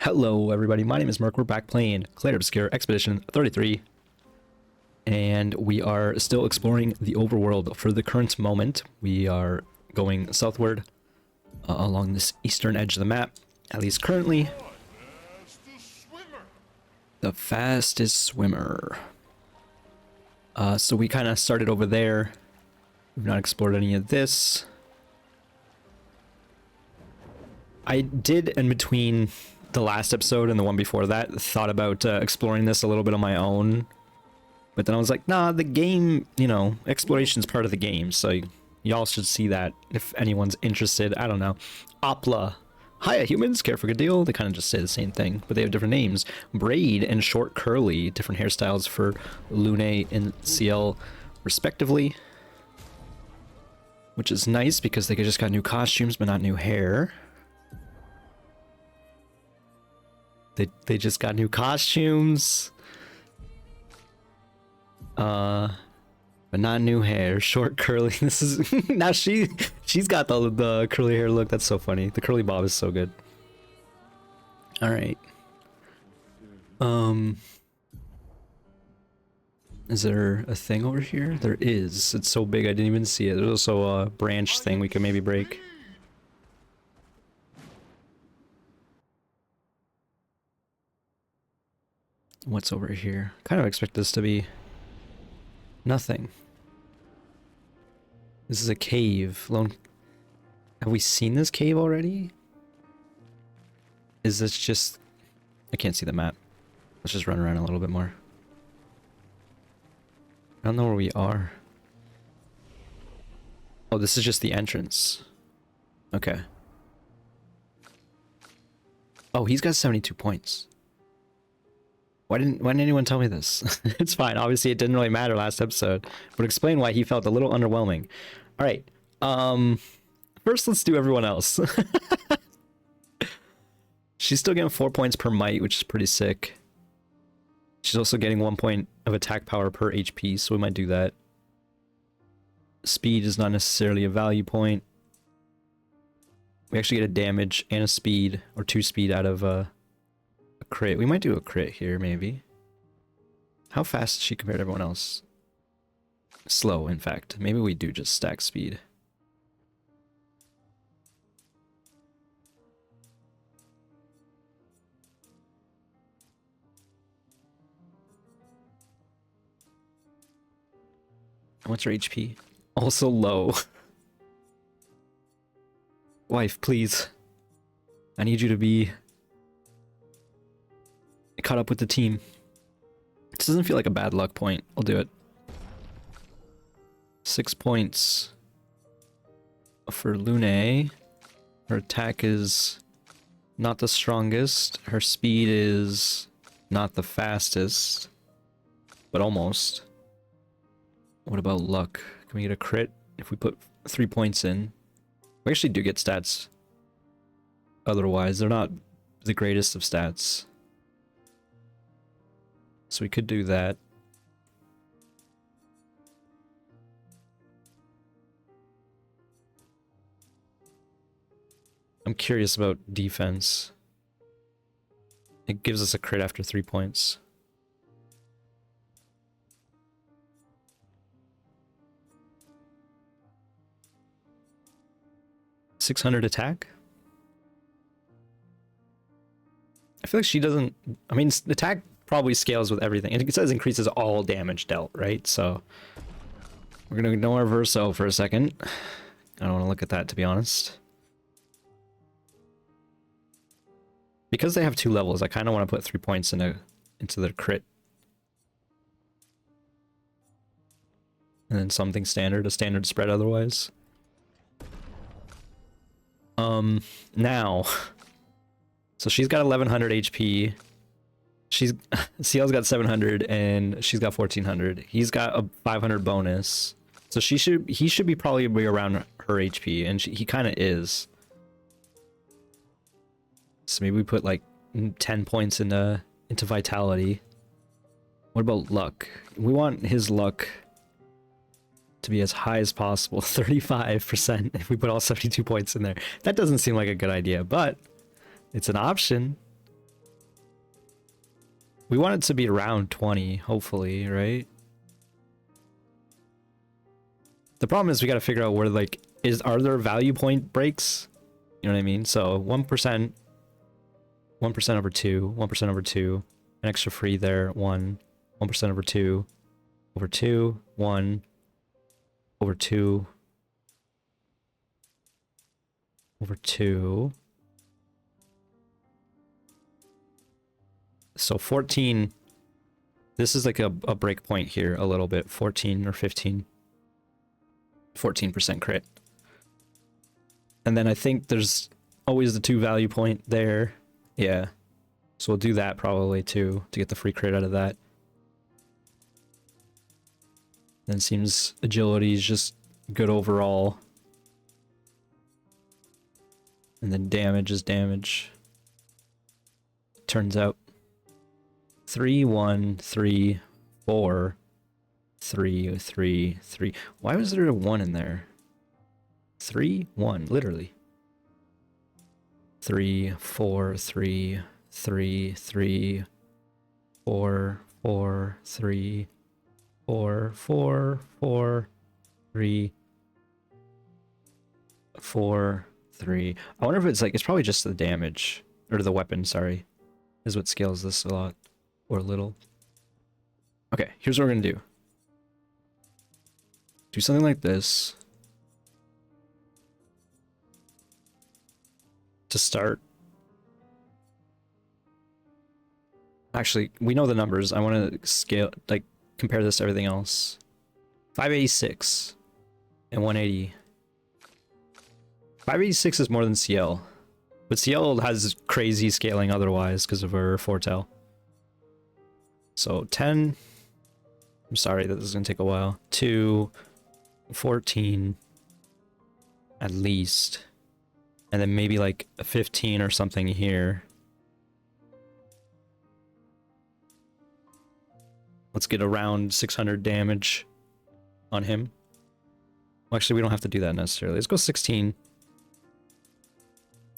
Hello everybody, my name is Merc. We're back playing Clair Obscur Expedition 33. And we are still exploring the overworld. For the current moment, we are going southward along this eastern edge of the map. At least currently. The fastest swimmer. So we kind of started over there. We've not explored any of this. I did, in between the last episode and the one before that, thought about exploring this a little bit on my own. But then I was like, nah, the game, you know, exploration's part of the game, so y'all should see that if anyone's interested. I don't know. Opla. Hiya, humans. Care for a good deal. They kind of just say the same thing, but they have different names. Braid and short curly. Different hairstyles for Lune and CL, respectively. Which is nice because they just got new costumes, but not new hair. They just got new costumes. But not new hair. Short curly. This is now she's got the curly hair look. That's so funny. The curly bob is so good. All right. Is there a thing over here? There is. It's so big I didn't even see it. There's also a branch thing we could maybe break. What's over here? Kind of expect this to be nothing. This is a cave. Have we seen this cave already? Is this just... I can't see the map. Let's just run around a little bit more. I don't know where we are. Oh, this is just the entrance. Okay. Oh, he's got 72 points. Why didn't anyone tell me this? It's fine. Obviously, it didn't really matter last episode, but explain why he felt a little underwhelming. All right. First, let's do everyone else. She's still getting 4 points per might, which is pretty sick. She's also getting 1 point of attack power per HP, so we might do that. Speed is not necessarily a value point. We actually get a damage and a speed, or 2 speed out of a crit. We might do a crit here, maybe. How fast is she compared to everyone else? Slow, in fact. Maybe we do just stack speed. What's her HP? Also low. Wife, please. I need you to be caught up with the team. This doesn't feel like a bad luck point. I'll do it. 6 points for Lune. Her attack is not the strongest. Her speed is not the fastest, but almost. What about luck? Can we get a crit if we put 3 points in? We actually do get stats. Otherwise, they're not the greatest of stats. So we could do that. I'm curious about defense. It gives us a crit after 3 points. .600 attack? I feel like she doesn't... I mean, attack probably scales with everything. It says increases all damage dealt, right? So we're gonna ignore Verso for a second. I don't want to look at that, to be honest. Because they have 2 levels, I kind of want to put 3 points into their crit. And then something standard, a standard spread otherwise. Now, so she's got 1100 HP. CL's got 700 and she's got 1400. He's got a 500 bonus. So he should be probably around her HP, and he kind of is. So maybe we put like 10 points into vitality. What about luck? We want his luck to be as high as possible, 35% if we put all 72 points in there. That doesn't seem like a good idea, but it's an option. We want it to be around 20, hopefully, right? The problem is we gotta figure out where, like, are there value point breaks? You know what I mean? So 1%, 1% over 2, 1% over 2, an extra free there, 1%, 1% over 2, over 2, 1, over 2, over 2. So 14, this is like a break point here a little bit, 14 or 15. 14% crit. And then I think there's always the 2 value point there. Yeah. So we'll do that probably too, to get the free crit out of that. Then seems agility is just good overall. And then damage is damage. Turns out 3, 1, 3, 4, 3, 3, 3. Why was there a 1 in there? 3, 1, literally. 3, 4, 3, 3, 3, 4, 4, 3, 4, 4, 4, 3, 4, 3. I wonder if it's like, it's probably just the damage, or the weapon, sorry, is what scales this a lot, or a little. Okay, here's what we're gonna do. Do something like this. To start. Actually, we know the numbers. I want to scale, like, compare this to everything else. 586 and 180. 586 is more than CL, but CL has crazy scaling otherwise because of her foretell. So 10. I'm sorry that this is gonna take a while. 2, 14, at least, and then maybe like a 15 or something here. Let's get around 600 damage on him. Well, actually, we don't have to do that necessarily. Let's go 16.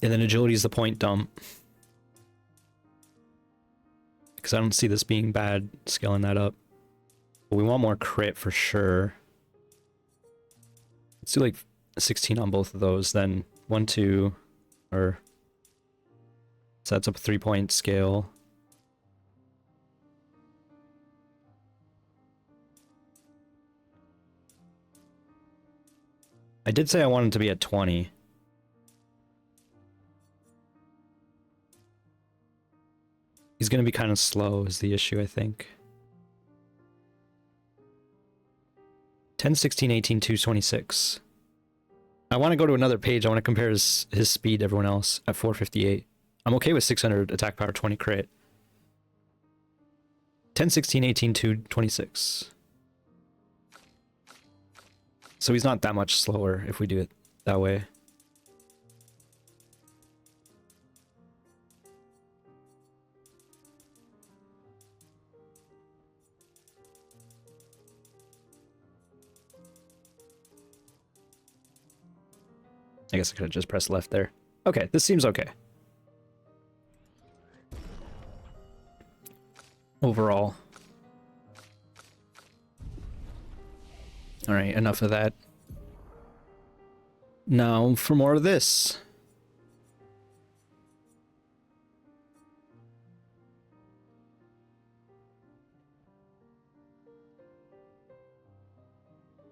And then agility is the point dump. Because I don't see this being bad, scaling that up. But we want more crit for sure. Let's do like 16 on both of those, then 1, 2, or... So that's a 3-point scale. I did say I wanted to be at 20. He's gonna be kind of slow is the issue, I think. 10, 16, 18, 2, 26. I want to go to another page. I want to compare his speed to everyone else at 458. I'm okay with 600 attack power, 20 crit. 10, 16, 18, 2, 26. So he's not that much slower if we do it that way. I guess I could have just pressed left there. Okay, this seems okay. Overall. Alright, enough of that. Now for more of this.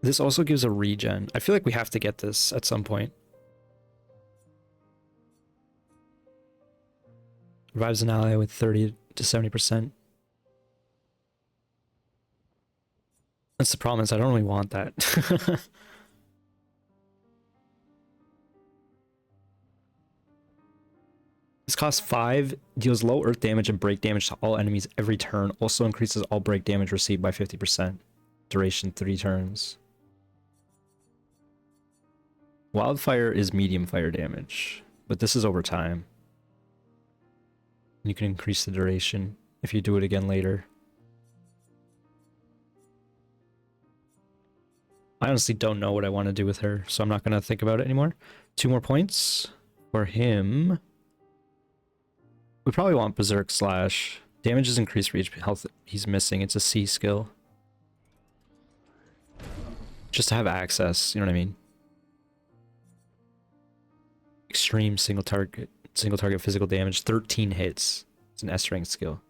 This also gives a regen. I feel like we have to get this at some point. Revives an ally with 30 to 70%. That's the problem, is I don't really want that. This costs 5, deals low earth damage and break damage to all enemies every turn. Also increases all break damage received by 50%. Duration 3 turns. Wildfire is medium fire damage, but this is over time. You can increase the duration if you do it again later. I honestly don't know what I want to do with her, so I'm not going to think about it anymore. 2 more points for him. We probably want Berserk Slash Damage is increased for each health he's missing. It's a C skill. Just to have access, you know what I mean? Extreme single target physical damage, 13 hits. It's an S rank skill.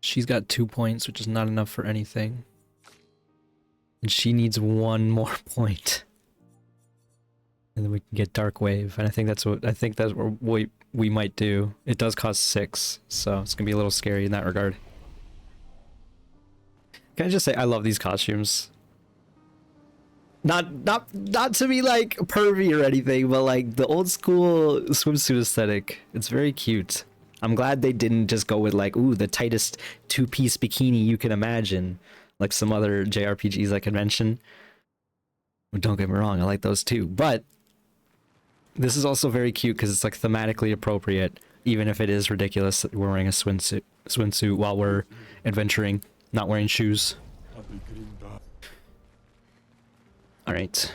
She's got 2 points, which is not enough for anything. And she needs 1 more point. And then we can get Dark Wave, and I think that's what we might do. It does cost 6, so it's gonna be a little scary in that regard. Can I just say I love these costumes? Not to be like pervy or anything, but like the old school swimsuit aesthetic. It's very cute. I'm glad they didn't just go with like, ooh, the tightest 2-piece bikini you can imagine, like some other JRPGs I could mention. Don't get me wrong, I like those too, but this is also very cute because it's like thematically appropriate, even if it is ridiculous that we're wearing a swimsuit while we're adventuring, not wearing shoes. All right.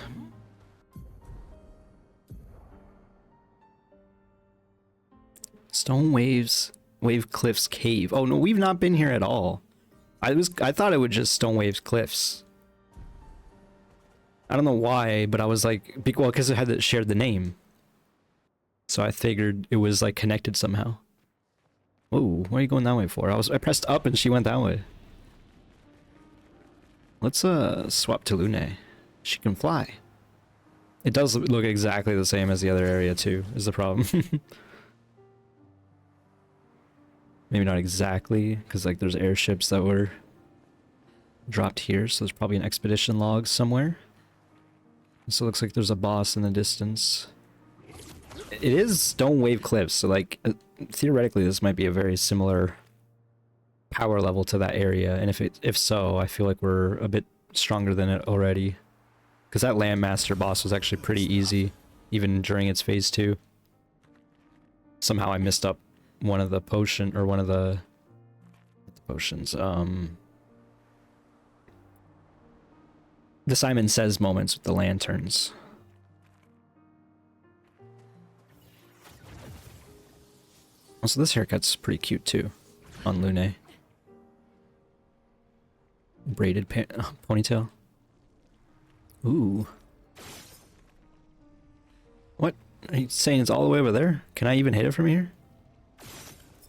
Stone Wave Cliffs Cave. Oh no, we've not been here at all. I thought it would just Stone Waves Cliffs. I don't know why, but I was like, well, because it had shared the name. So I figured it was like connected somehow. Whoa, what are you going that way for? I pressed up and she went that way. Let's swap to Lune. She can fly. It does look exactly the same as the other area too, is the problem. Maybe not exactly, because like there's airships that were dropped here, so there's probably an expedition log somewhere. So it looks like there's a boss in the distance. It is Stone Wave Cliffs, so like theoretically this might be a very similar power level to that area, and if so, I feel like we're a bit stronger than it already. Because that Landmaster boss was actually pretty easy, even during its phase 2. Somehow I missed up one of the potions, the Simon Says moments with the lanterns. Also, this haircut's pretty cute too, on Lune. Braided ponytail. Ooh. What? Are you saying it's all the way over there? Can I even hit it from here?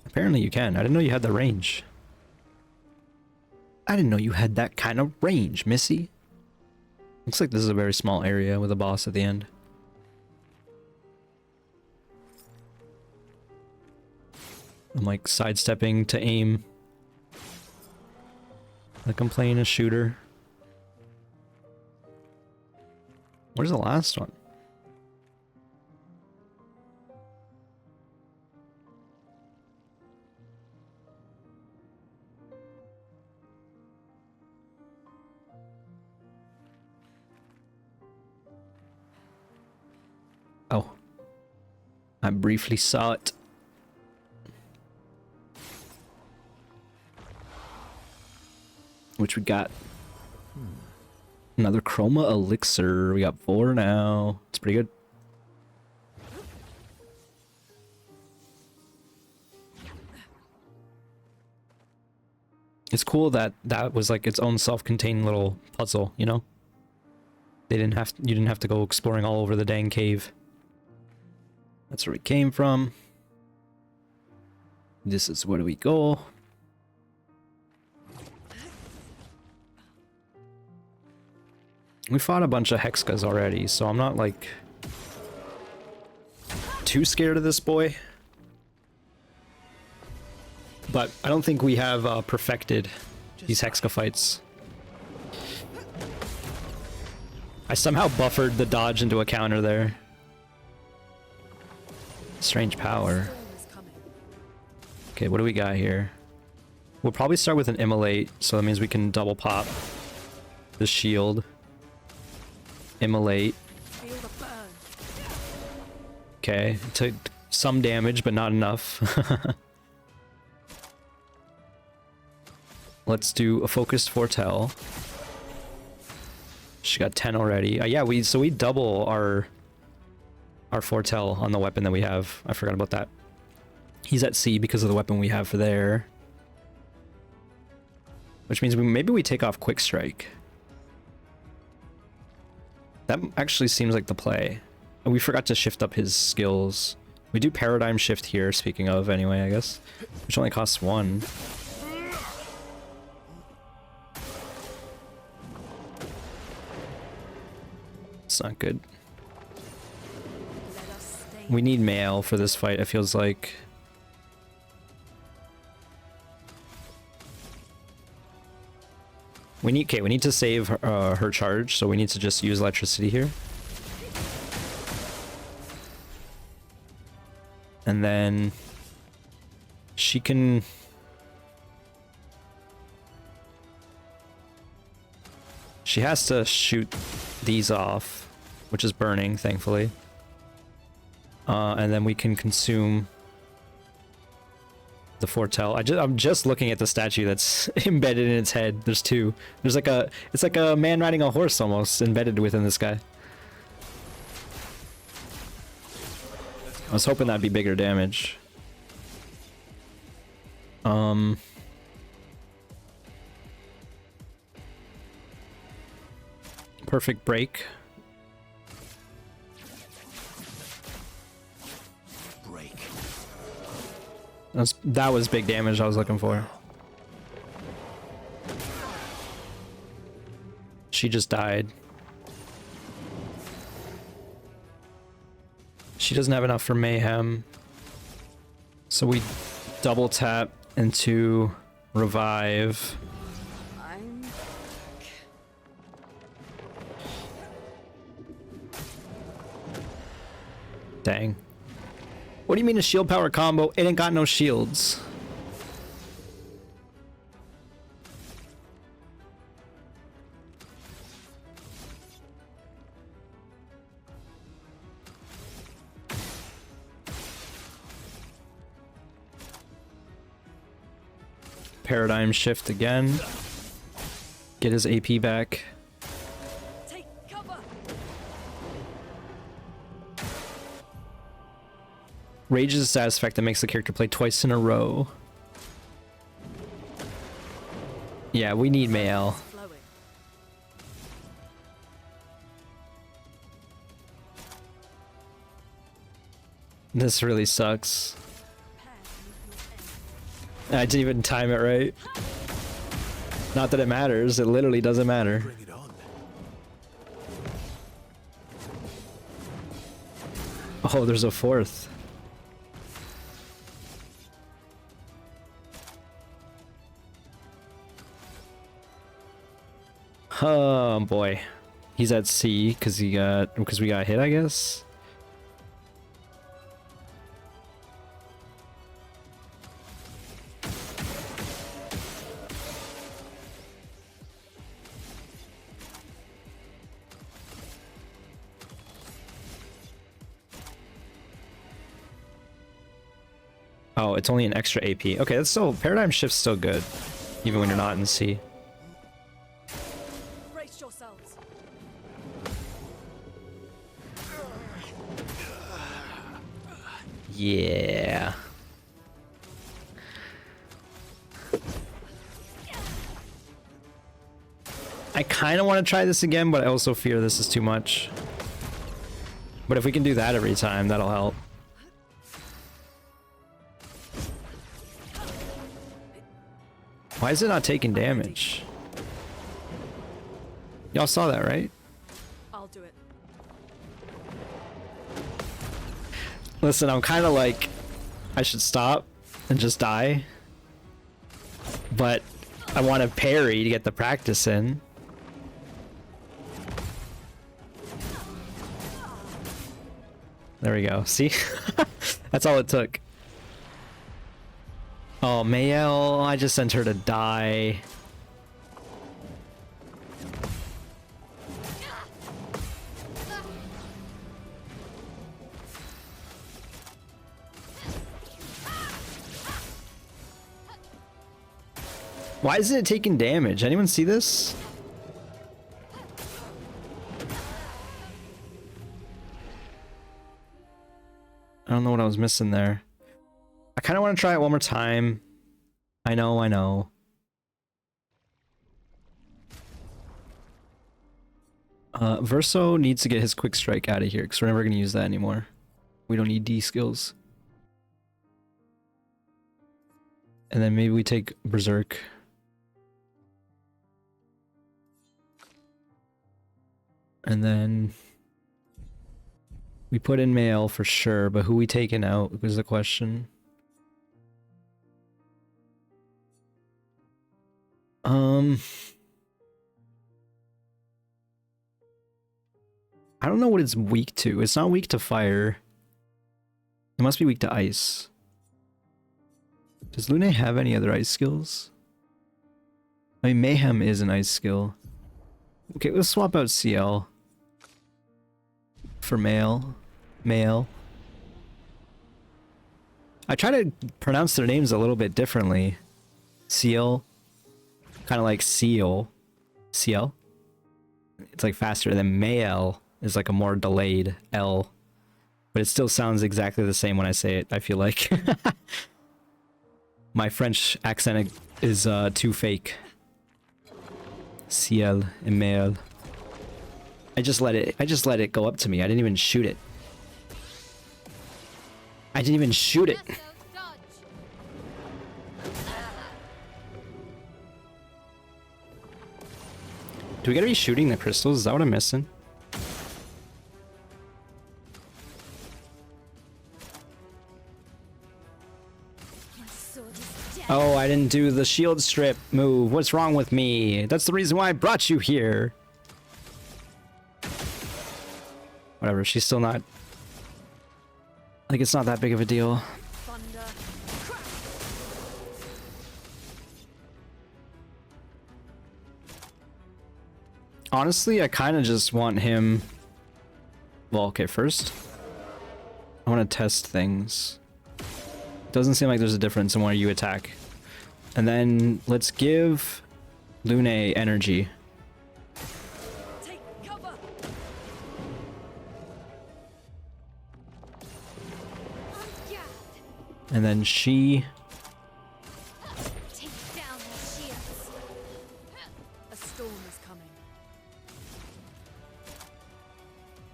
Apparently you can. I didn't know you had the range. I didn't know you had that kind of range, Missy. Looks like this is a very small area with a boss at the end. I'm like sidestepping to aim. Like I'm playing a shooter. Where's the last one? Oh. I briefly saw it. Which we got. Another Chroma Elixir. We got 4 now. It's pretty good. It's cool that that was like its own self-contained little puzzle, you know? You didn't have to go exploring all over the dang cave. That's where we came from. This is where we go. We fought a bunch of Hexkas already, so I'm not like too scared of this boy. But I don't think we have perfected these Hexka fights. I somehow buffered the dodge into a counter there. Strange power. Okay, what do we got here? We'll probably start with an Immolate, so that means we can double pop the shield. Immolate. Okay, it took some damage, but not enough. Let's do a focused foretell. She got 10 already. Yeah, we double our our foretell on the weapon that we have. I forgot about that. He's at C because of the weapon we have for there. Which means maybe we take off Quick Strike. That actually seems like the play. And we forgot to shift up his skills. We do Paradigm Shift here, speaking of, anyway, I guess. Which only costs 1. It's not good. We need Mael for this fight, it feels like. We need to save her charge, so we need to just use electricity here. And then she can... She has to shoot these off, which is burning, thankfully. And then we can consume the foretell. I'm just looking at the statue that's embedded in its head. There's 2. There's like a... It's like a man riding a horse almost, embedded within this guy. I was hoping that'd be bigger damage. Perfect break. That was big damage I was looking for. She just died. She doesn't have enough for Mayhem. So we double tap into Revive. Dang. What do you mean a shield power combo? It ain't got no shields. Paradigm shift again. Get his AP back. Take cover. Rage is a status effect that makes the character play twice in a row. Yeah, we need Mael. This really sucks. I didn't even time it right. Not that it matters, it literally doesn't matter. Oh, there's a 4th. Oh boy. He's at C because we got hit, I guess. Oh, it's only an extra AP. Okay, that's still... Paradigm Shift's still good. Even when you're not in C. Brace yourselves. Yeah. I kind of want to try this again, but I also fear this is too much. But if we can do that every time, that'll help. Why is it not taking damage? Y'all saw that, right? I'll do it. Listen, I'm kind of like, I should stop and just die. But I want to parry to get the practice in. There we go. See? That's all it took. Oh, Mael, I just sent her to die. Why isn't it taking damage? Anyone see this? I don't know what I was missing there. I kind of want to try it one more time. I know. Verso needs to get his quick strike out of here because we're never going to use that anymore. We don't need D skills. And then maybe we take Berserk. And then we put in Mael for sure, but who we taking out was the question. I don't know what it's weak to. It's not weak to fire. It must be weak to ice. Does Lune have any other ice skills? I mean, Mayhem is an ice skill. Okay, let's swap out CL for Mael. I try to pronounce their names a little bit differently. CL, kind of like seal. CL. It's like faster than Mael is like a more delayed L, but it still sounds exactly the same when I say it. I feel like my French accent is too fake. CL and Mael. I just let it go up to me. I didn't even shoot it. Do we gotta be shooting the crystals? Is that what I'm missing? Oh, I didn't do the shield strip move. What's wrong with me? That's the reason why I brought you here. Whatever, she's still not... Like, it's not that big of a deal. Honestly, I kind of just want him... Well, okay, first, I want to test things. Doesn't seem like there's a difference in where you attack. And then let's give Lune energy. Take cover. And then she... Take down the shields. A storm is coming.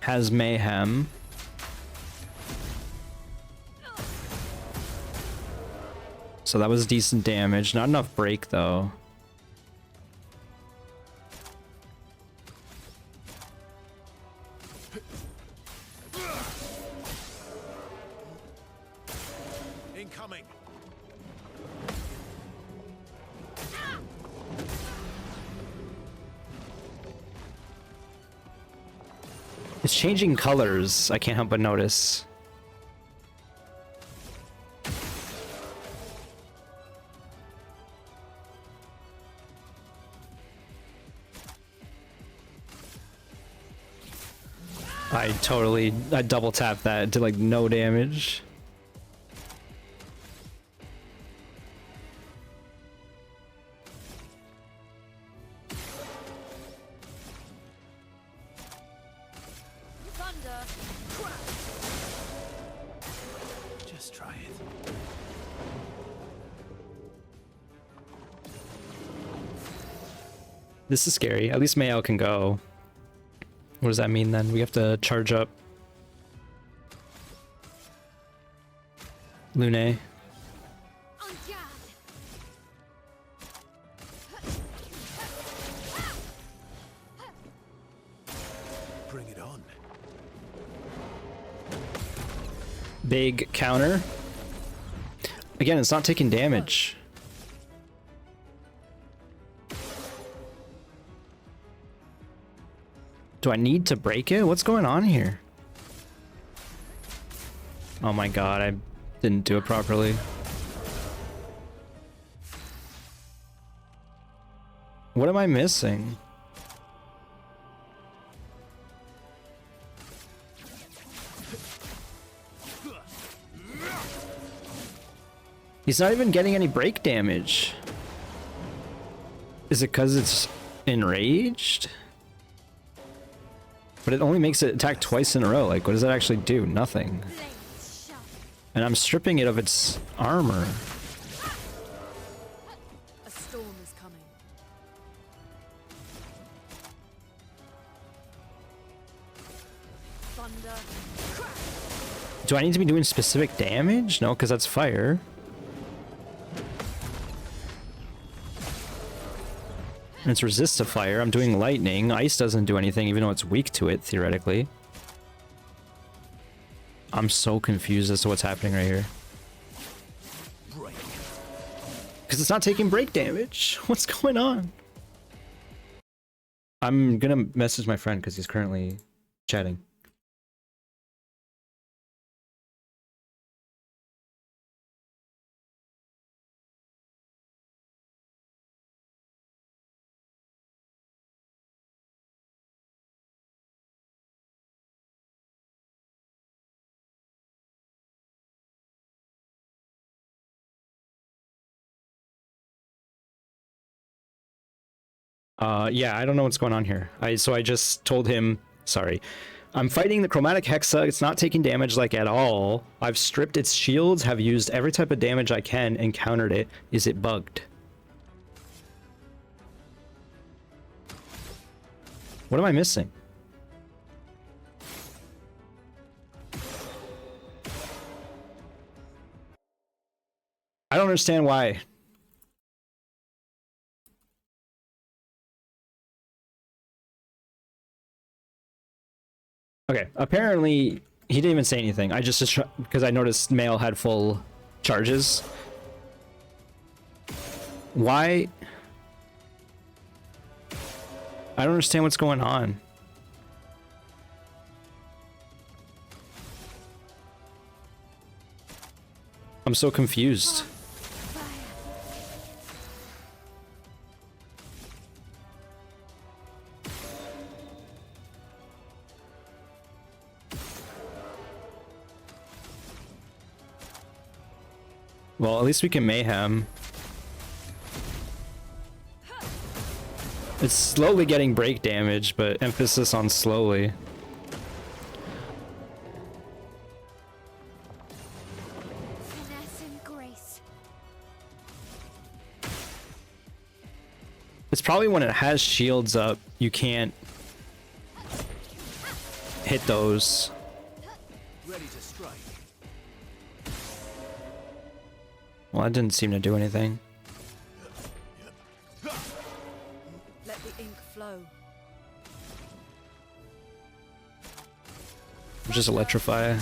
has Mayhem. So that was decent damage. Not enough break, though. Incoming. It's changing colors. I can't help but notice. I double tapped that. It did like no damage. Thunder. Just try it. This is scary. At least Mayo can go. What does that mean then? We have to charge up Lune. Bring it on. Big counter. Again, it's not taking damage. Do I need to break it? What's going on here? Oh my god, I didn't do it properly. What am I missing? He's not even getting any break damage. Is it because it's enraged? But it only makes it attack twice in a row. Like, what does that actually do? Nothing. And I'm stripping it of its armor. A storm is coming. Thunder. Do I need to be doing specific damage? No, because that's fire. And it's resist to fire. I'm doing lightning. Ice doesn't do anything, even though it's weak to it, theoretically. I'm so confused as to what's happening right here. Because it's not taking break damage. What's going on? I'm gonna message my friend because he's currently chatting. Yeah, I don't know what's going on here. So I just told him, sorry. I'm fighting the chromatic hexa. It's not taking damage like at all. I've stripped its shields, have used every type of damage I can and countered it. Is it bugged? What am I missing? I don't understand why. Okay, apparently he didn't even say anything. I just because I noticed Mail had full charges. Why? I don't understand what's going on. I'm so confused. Well, at least we can mayhem. It's slowly getting break damage, but emphasis on slowly. Finesse and grace. It's probably when it has shields up, you can't hit those. Ready to strike. Well, that didn't seem to do anything. Let the ink flow. Just electrify.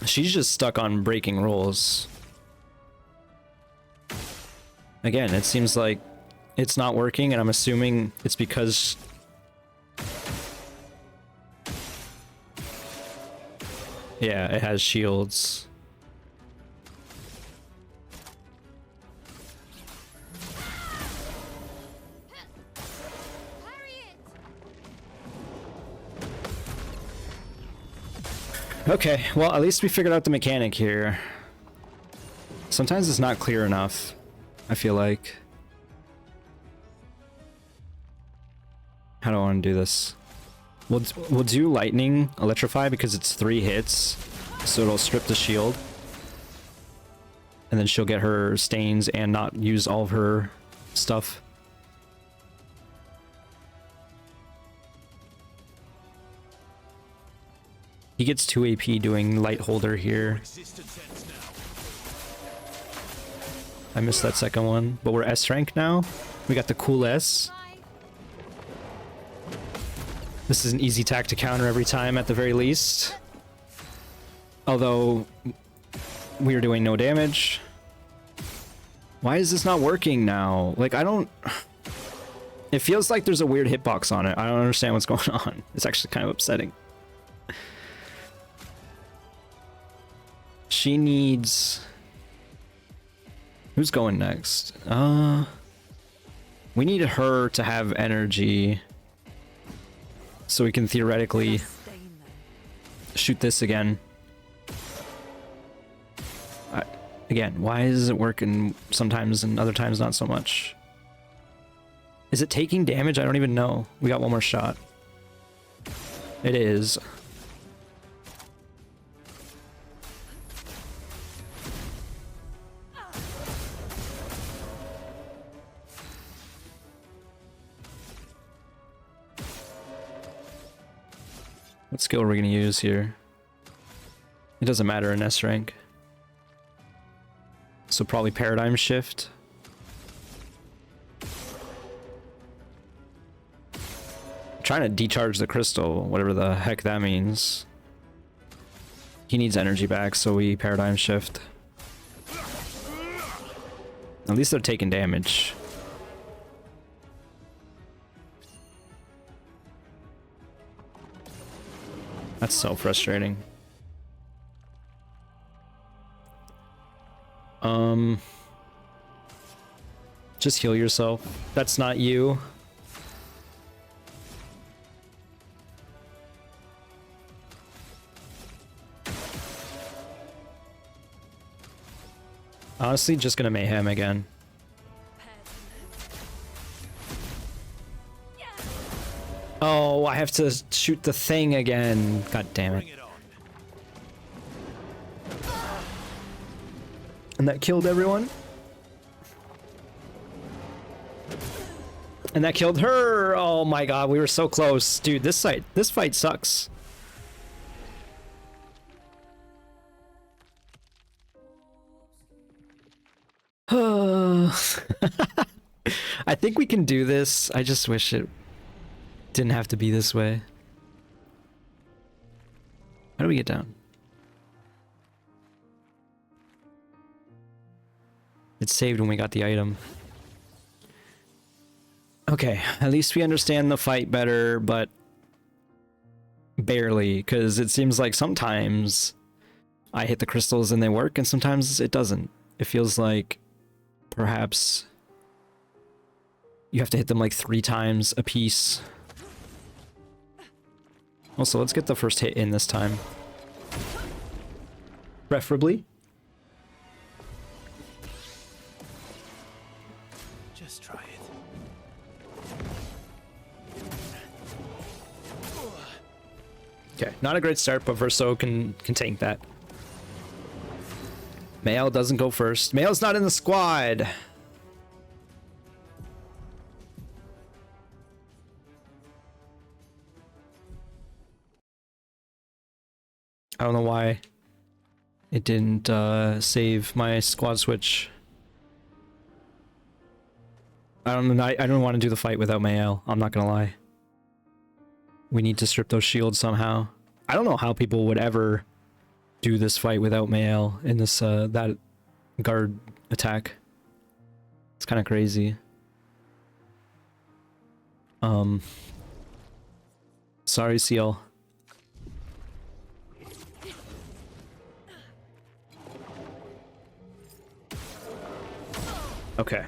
She's just stuck on breaking rules. Again, it seems like it's not working, and I'm assuming it's because yeah, it has shields. Okay, well, at least we figured out the mechanic here. Sometimes it's not clear enough, I feel like. How do I want to do this? We'll do lightning electrify because it's 3 hits, so it'll strip the shield. And then she'll get her stains and not use all of her stuff. He gets 2 AP doing light holder here. I missed that second one, but we're S rank now. We got the cool S. This is an easy tack to counter every time at the very least. Although we are doing no damage. Why is this not working now? Like, I don't... It feels like there's a weird hitbox on it. I don't understand what's going on. It's actually kind of upsetting. She needs... Who's going next? We need her to have energy so we can theoretically Stain them. shoot this again. Again, why is it working sometimes and other times not so much? Is it taking damage? I don't even know. We got one more shot. It is. What skill are we going to use here? It doesn't matter in S rank. So probably Paradigm Shift. I'm trying to decharge the crystal, whatever the heck that means. He needs energy back, so we Paradigm Shift. At least they're taking damage. That's so frustrating. Just heal yourself. That's not you. Honestly, just gonna mayhem again. Oh, I have to shoot the thing again. God damn it. Bring it on. And that killed everyone. And that killed her. Oh my god, we were so close. Dude, this fight sucks. I think we can do this. I just wish it didn't have to be this way. How do we get down? It saved when we got the item. Okay, at least we understand the fight better, but barely, because it seems like sometimes I hit the crystals and they work, and sometimes it doesn't. It feels like perhaps you have to hit them like 3 times a piece. Also, let's get the first hit in this time. Preferably. Just try it. Okay, not a great start, but Verso can tank that. Mael doesn't go first. Mael's not in the squad. I don't know why it didn't save my squad switch. I don't want to do the fight without Mael. I'm not gonna lie. We need to strip those shields somehow. I don't know how people would ever do this fight without Mael in this that guard attack. It's kind of crazy. Sorry, Seal. Okay.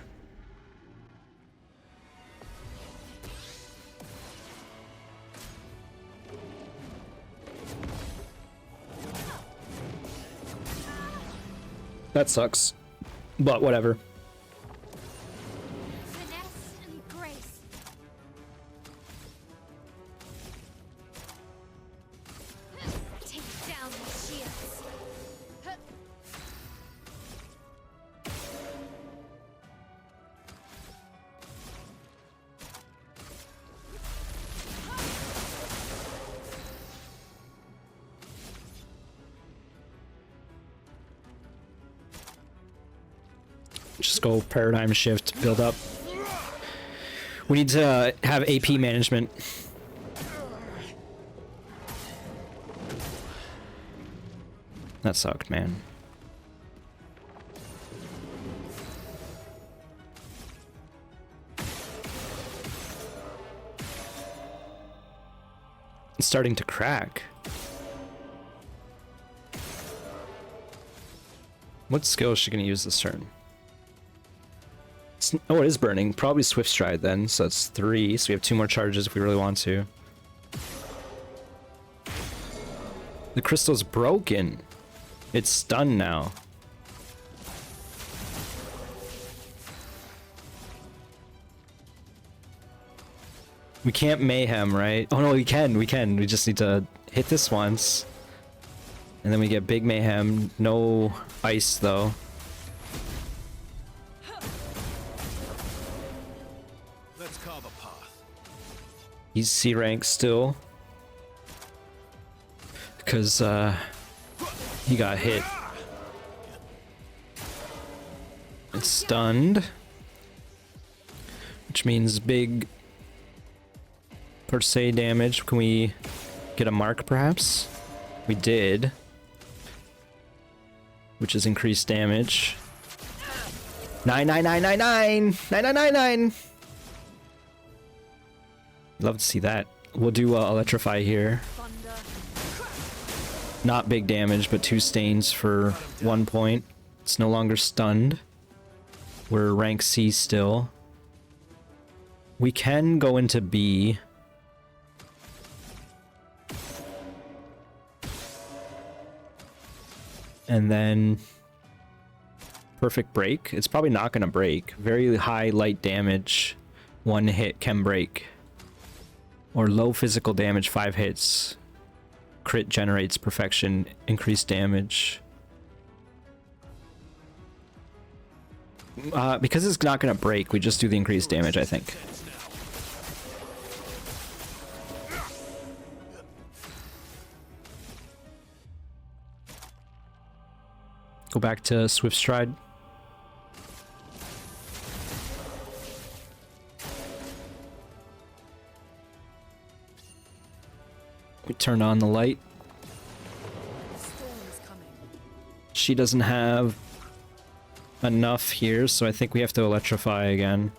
That sucks, but whatever. Finesse and grace. Take down the shields. Just go paradigm shift, build up. We need to have AP management. That sucked, man. It's starting to crack. What skill is she going to use this turn? Oh, it is burning. Probably Swift Stride then, so that's 3. So we have 2 more charges if we really want to. The crystal's broken. It's stunned now. We can't mayhem, right? Oh no, we can. We can. We just need to hit this once. And then we get big mayhem. No ice, though. Let's carve a path. He's C rank still. Because, he got hit. It's stunned. Which means big per se damage. Can we get a mark, perhaps? We did. Which is increased damage. 99999! 9999! Love to see that. We'll do electrify here. Not big damage, but 2 stains for 1 point. It's no longer stunned. We're rank C still. We can go into B. And then perfect break. It's probably not going to break. Very high light damage. 1 hit can break. Or low physical damage, 5 hits. Crit generates perfection, increased damage. Because it's not going to break, we just do the increased damage, I think. Go back to Swift Stride. We turn on the light. She doesn't have enough here, so I think we have to electrify again.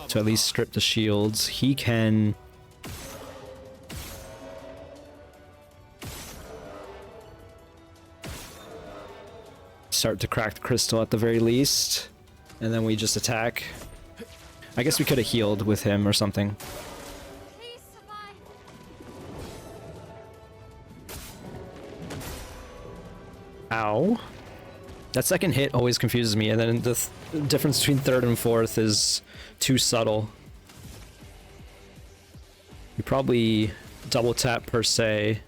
To at least strip the shields. He can... start to crack the crystal at the very least. And then we just attack. I guess we could have healed with him or something. Please survive. Ow. That second hit always confuses me, and then the difference between third and fourth is too subtle. You probably double tap per se.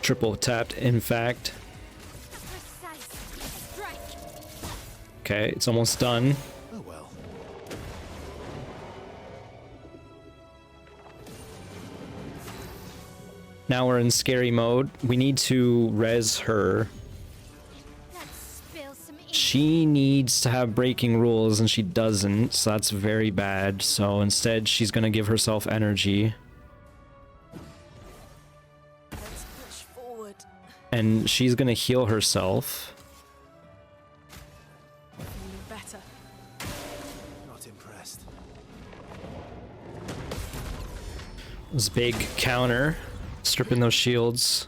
Triple tapped, in fact. Precise strike. Okay, it's almost done. Oh well. Now we're in scary mode. We need to res her. Let's spill some ink. She needs to have breaking rules and she doesn't, so that's very bad. So instead she's gonna give herself energy. Let's push forward. And she's gonna heal herself. Feeling better. Not impressed. This big counter. Stripping those shields.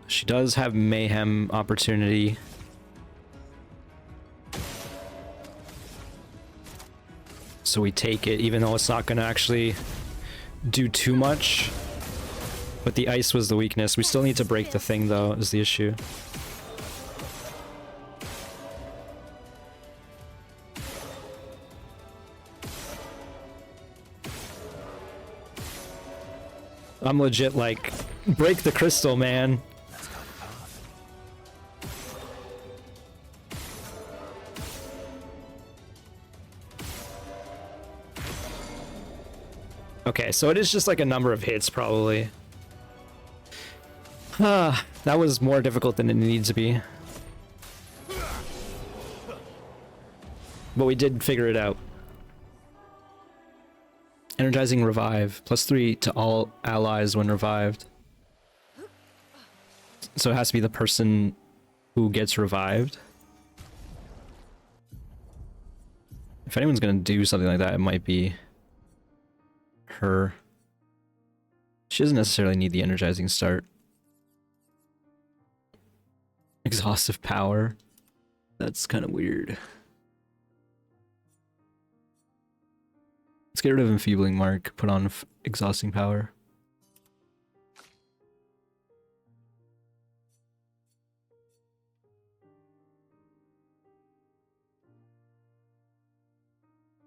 She does have mayhem opportunity. So we take it, even though it's not going to actually do too much. But the ice was the weakness. We still need to break the thing, though, is the issue. I'm legit like, break the crystal, man. Let's carve a path. Okay, so it is just like a number of hits, probably. That was more difficult than it needed to be. But we did figure it out. Energizing revive. +3 to all allies when revived. So it has to be the person who gets revived. If anyone's gonna do something like that, it might be her. She doesn't necessarily need the energizing start. Exhaustive power. That's kind of weird. Let's get rid of enfeebling mark, put on exhausting power.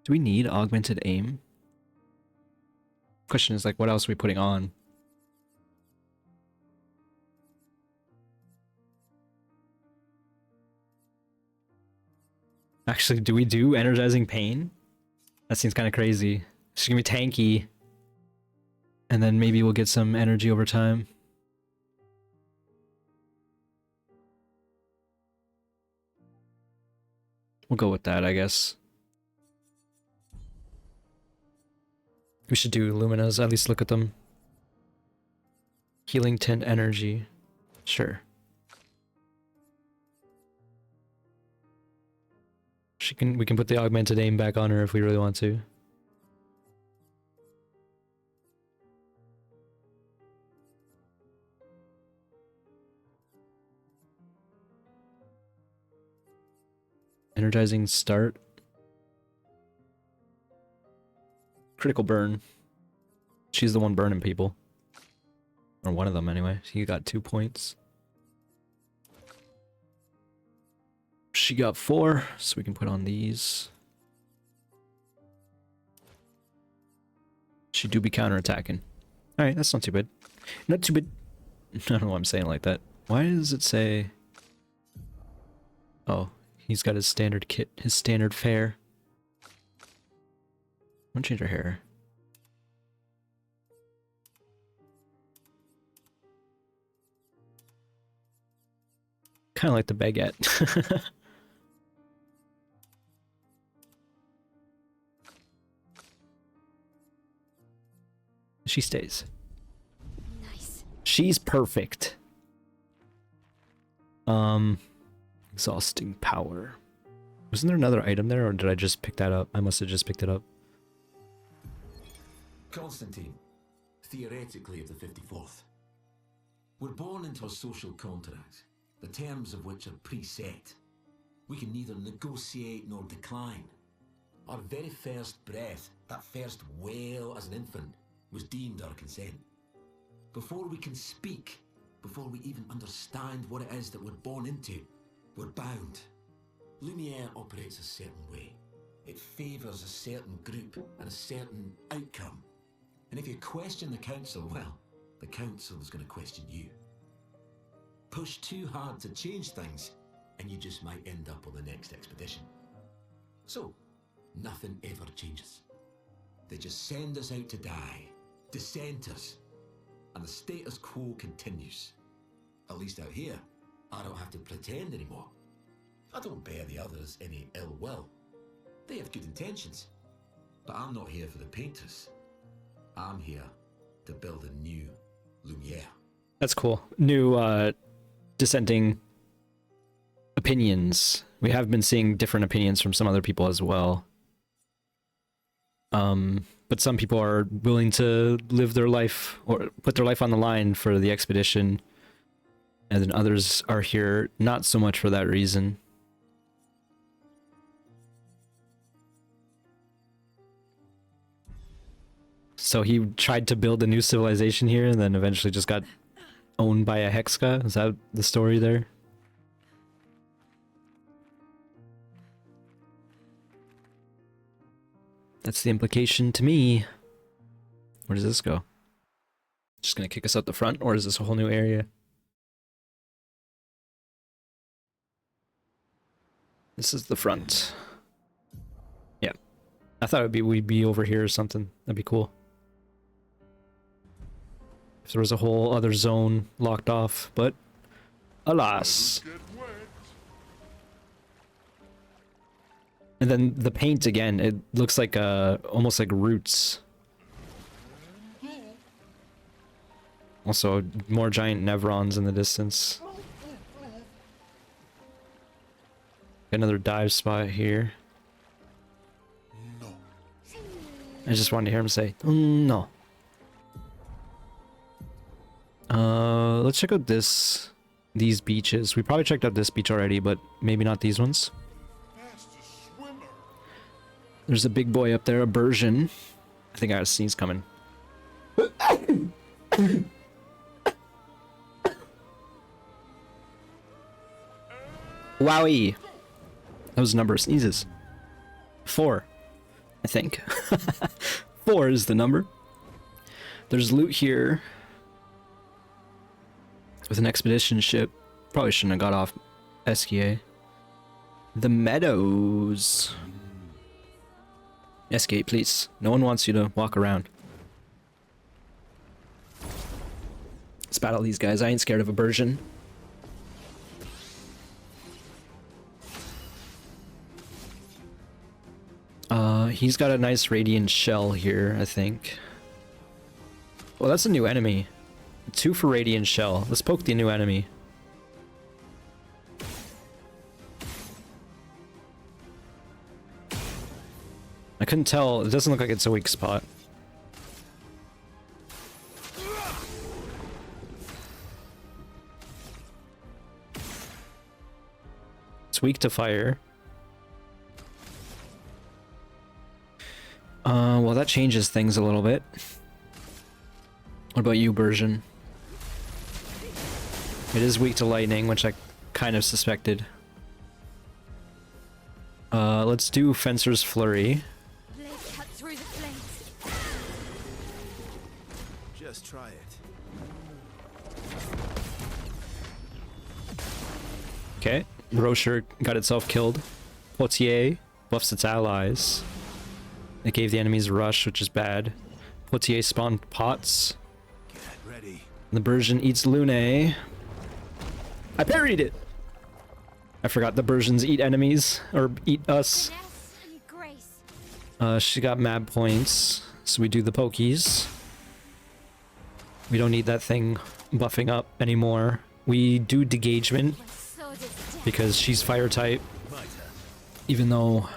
Do we need augmented aim? Question is like, what else are we putting on? Actually, do we do energizing pain? That seems kind of crazy. She's gonna be tanky. And then maybe we'll get some energy over time. We'll go with that, I guess. We should do Luminas, at least look at them. Healing 10 energy. Sure. We can put the augmented aim back on her if we really want to. Energizing start. Critical burn. She's the one burning people. Or one of them anyway. She got 2 points. She got 4, so we can put on these. She do be counterattacking. Alright, that's not too bad. Not too bad. I don't know why I'm saying it like that. Why does it say... Oh, he's got his standard kit, his standard fare. I'm gonna change her hair. Kind of like the baguette. She stays. Nice. She's perfect. Exhausting power. Wasn't there another item there, or did I just pick that up? I must have just picked it up. Constantine, theoretically of the 54th. We're born into a social contract, the terms of which are preset. We can neither negotiate nor decline. Our very first breath, that first wail as an infant, was deemed our consent. Before we can speak, before we even understand what it is that we're born into, we're bound. Lumiere operates a certain way. It favours a certain group and a certain outcome. And if you question the council, well, the council is going to question you. Push too hard to change things, and you just might end up on the next expedition. So, nothing ever changes. They just send us out to die, dissent us, and the status quo continues. At least out here, I don't have to pretend anymore. I don't bear the others any ill will. They have good intentions. But I'm not here for the painters. I'm here to build a new Lumiere. That's cool. New dissenting opinions. We have been seeing different opinions from some other people as well. But some people are willing to live their life or put their life on the line for the expedition. And then others are here not so much for that reason. So he tried to build a new civilization here and then eventually just got owned by a Hexka? Is that the story there? That's the implication to me. Where does this go? Just gonna kick us out the front, or is this a whole new area? This is the front. Yeah. I thought we'd be over here or something. That'd be cool. If there was a whole other zone locked off, but alas. And then the paint again, it looks like almost like roots. Also, more giant Nevrons in the distance. Another dive spot here. No. I just wanted to hear him say, no. Let's check out these beaches. We probably checked out this beach already, but maybe not these ones. There's a big boy up there, a BOURGEON. I think I got a sneeze coming. Wowie! That was a number of sneezes. 4. I think. 4 is the number. There's loot here with an expedition ship. Probably shouldn't have got off SKA. The Meadows. Escape, please. No one wants you to walk around. Let's battle these guys. I ain't scared of a Bourgeon. He's got a nice radiant shell here, I think. Well, that's a new enemy. 2 for radiant shell. Let's poke the new enemy. I couldn't tell. It doesn't look like it's a weak spot. It's weak to fire. Well, that changes things a little bit. What about you, Bourgeon? It is weak to lightning, which I kind of suspected. Let's do Fencer's Flurry. Blade cut through the flames. Just try it. Okay, Rocher got itself killed. Poitiers buffs its allies. It gave the enemies rush, which is bad. Poitiers spawned pots. Get ready. The Bourgeon eats Lune. I parried it! I forgot the Bourgeons eat enemies, or eat us. Finesse and grace. She got mad points, so we do the pokies. We don't need that thing buffing up anymore. We do degagement, My sword is dead. because she's fire type, My turn. even though,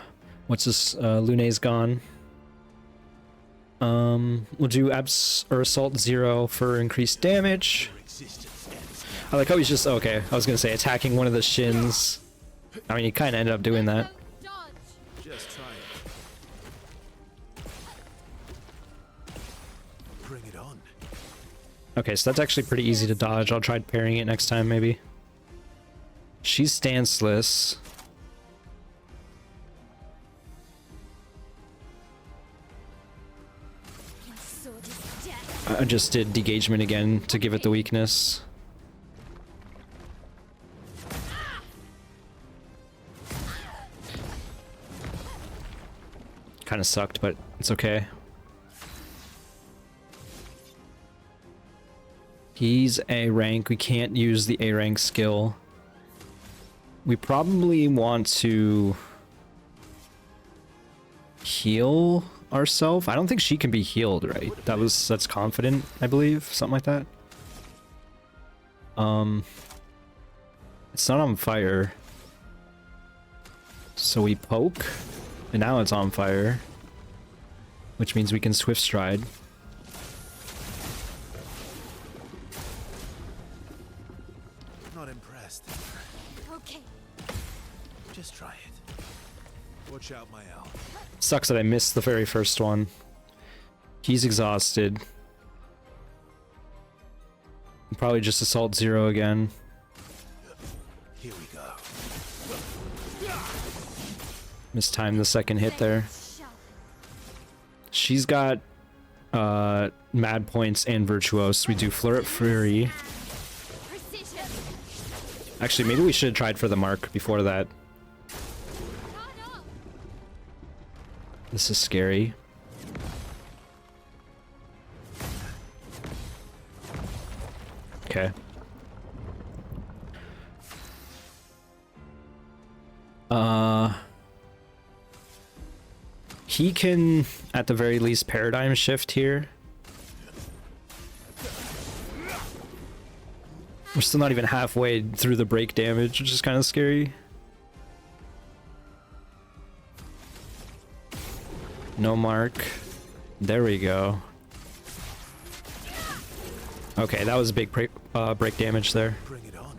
what's this, Lune's gone. We'll do Assault 0 for increased damage. Your existence ends. I like how he's just, okay, I was gonna say attacking one of the shins. I mean, he kind of ended up doing that. Don't dodge. Just try it. Bring it on. Okay, so that's actually pretty easy to dodge. I'll try parrying it next time, maybe. She's stanceless. My sword is dead. I just did degagement again to give it the weakness. Kind of sucked, but it's okay. He's A rank. We can't use the A rank skill. We probably want to heal ourselves. I don't think she can be healed, right? That's confident, I believe, something like that. It's not on fire. So we poke, and now it's on fire, which means we can swift stride. Not impressed. Okay. Just try it. Watch out, my owl. Sucks that I missed the very first one. He's exhausted. Probably just Assault 0 again. Here we go. Mistimed the second hit there. Sharp. She's got mad points and virtuose. We do Fleur Fury. Precision. Actually, maybe we should have tried for the mark before that. Guard up. This is scary. Okay. He can, at the very least, paradigm shift here. We're still not even halfway through the break damage, which is kind of scary. No mark. There we go. Okay, that was a big break damage there. Bring it on.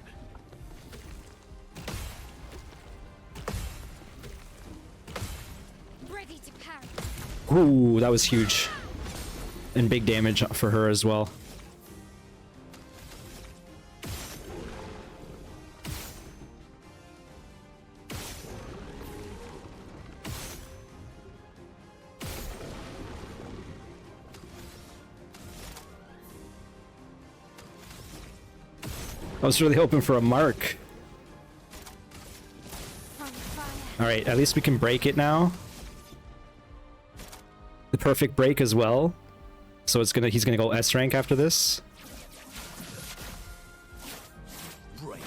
Ready to parry. Ooh, that was huge. And big damage for her as well. I was really hoping for a mark. On fire. Alright, at least we can break it now. The perfect break as well. So he's gonna go S rank after this. Break.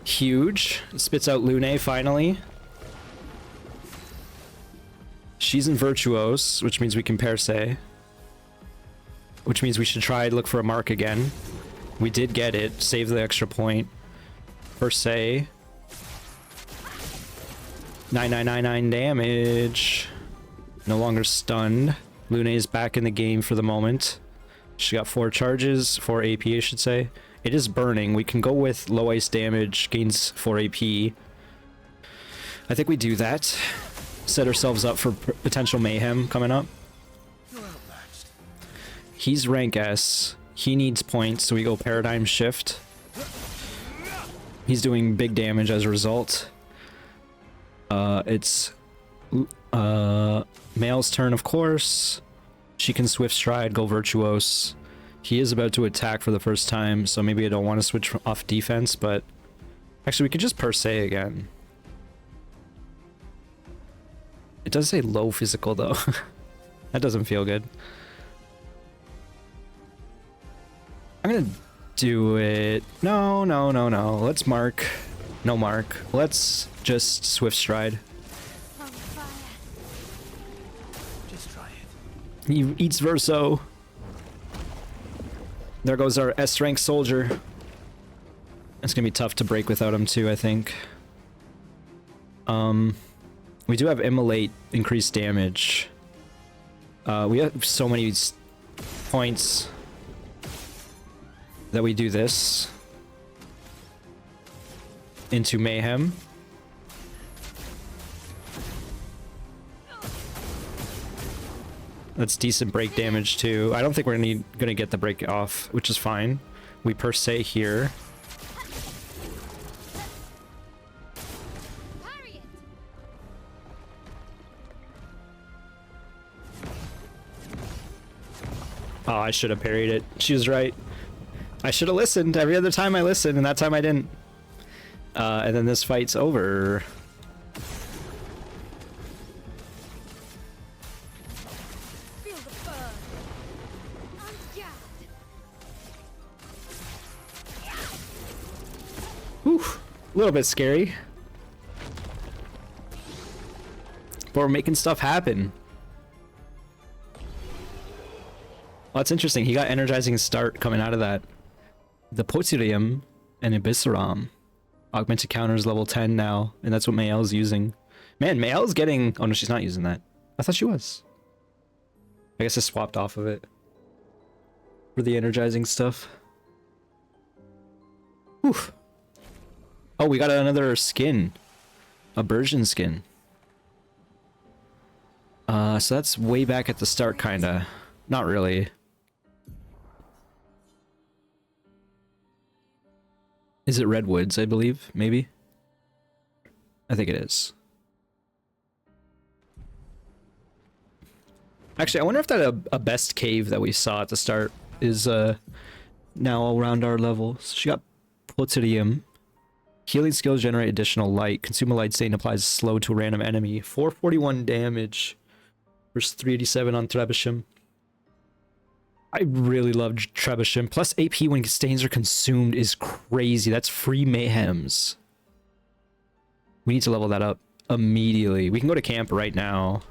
Huge. Spits out Lune finally. She's in Virtuose, which means we can pair say. Which means we should try to look for a mark again. We did get it. Save the extra point. Per se. 9999 damage. No longer stunned. Lune is back in the game for the moment. She got 4 charges, 4 AP I should say. It is burning. We can go with low ice damage, gains 4 AP. I think we do that. Set ourselves up for potential mayhem coming up. You're outmatched. He's rank S. He needs points, so we go paradigm shift. He's doing big damage as a result. It's Male's turn, of course. She can swift stride, go virtuose. He is about to attack for the first time, so maybe I don't want to switch off defense, but actually we could just per se again. It does say low physical though. That doesn't feel good. I'm gonna do it. No. Let's mark. No mark. Let's just swift stride. On fire. Just try it. He eats Verso. There goes our S rank soldier. It's gonna be tough to break without him too, I think. We do have Immolate, increased damage. We have so many points that we do this into Mayhem. That's decent break damage too. I don't think we're gonna get the break off, which is fine. We per se here. Parry it. Oh, I should have parried it. She was right. I should have listened. Every other time I listened, and that time I didn't. And then this fight's over. Feel the burn. On guard. Whew. A little bit scary. But we're making stuff happen. Well, that's interesting. He got energizing start coming out of that. The Potirium and Abyssaram. Augmented counters level 10 now, and that's what Mael's using. Man, Mael's getting... Oh no, she's not using that. I thought she was. I guess I swapped off of it. For the energizing stuff. Whew. Oh, we got another skin. A BOURGEON skin. So that's way back at the start, kinda. Not really. Is it Redwoods, I believe? Maybe? I think it is. Actually, I wonder if that a best cave that we saw at the start is now around our level. So she got Plutonium. Healing skills generate additional light. Consume a light stain applies slow to a random enemy. 441 damage versus 387 on Trebuchem. I really love Trebuchem. Plus AP when stains are consumed is crazy. That's free mayhems. We need to level that up immediately. We can go to camp right now.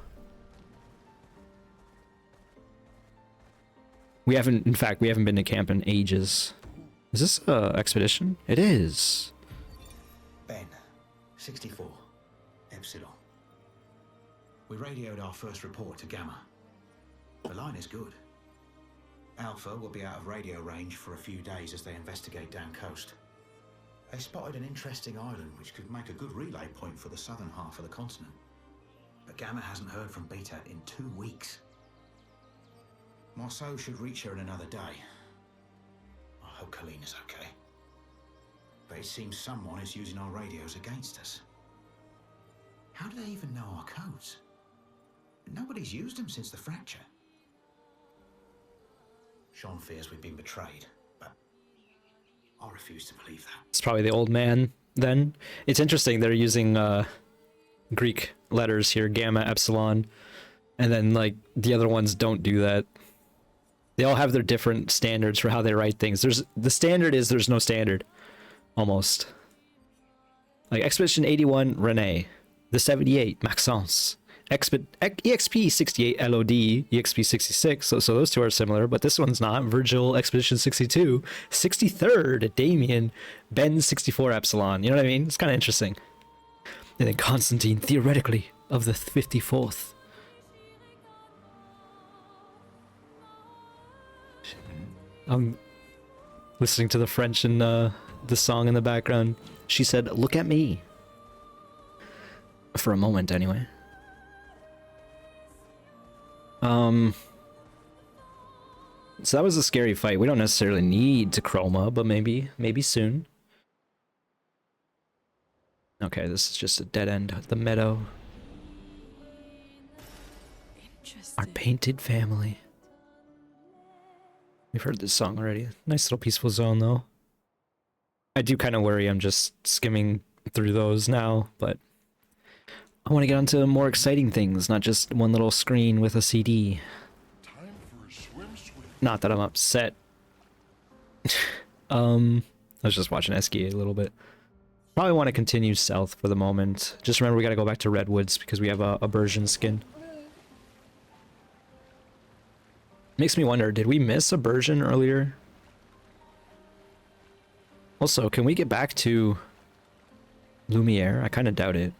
We haven't, in fact, we haven't been to camp in ages. Is this expedition? It is. Ben, 64, Epsilon. We radioed our first report to Gamma. The line is good. Alpha will be out of radio range for a few days as they investigate down coast. They spotted an interesting island which could make a good relay point for the southern half of the continent. But Gamma hasn't heard from Beta in 2 weeks. Marceau should reach her in another day. I hope Kalina's okay. But it seems someone is using our radios against us. How do they even know our codes? Nobody's used them since the fracture. Sean fears we've been betrayed, but refuse to believe that. It's probably the old man then. It's interesting they're using Greek letters here, gamma, epsilon, and then like the other ones don't do that. They all have their different standards for how they write things. The standard is there's no standard, almost. Like Expedition 81, Rene. The 78, Maxence. EXP68, LOD. EXP66, so those two are similar, but this one's not. Virgil, Expedition 62. 63rd, Damien. Ben, 64, Epsilon. You know what I mean? It's kind of interesting. And then Constantine, theoretically, of the 54th. I'm listening to the French and the song in the background. She said, "Look at me." For a moment, anyway. So that was a scary fight. We don't necessarily need to chroma, but maybe soon. Okay, this is just a dead end. The meadow. Interesting. Our painted family. We've heard this song already. Nice little peaceful zone, though. I do kind of worry I'm just skimming through those now, but I want to get onto more exciting things, not just one little screen with a CD. Not that I'm upset. I was just watching SK a little bit. Probably want to continue south for the moment. Just remember we gotta go back to Redwoods because we have a BOURGEON skin. Makes me wonder, did we miss a BOURGEON earlier? Also, can we get back to Lumiere? I kind of doubt it.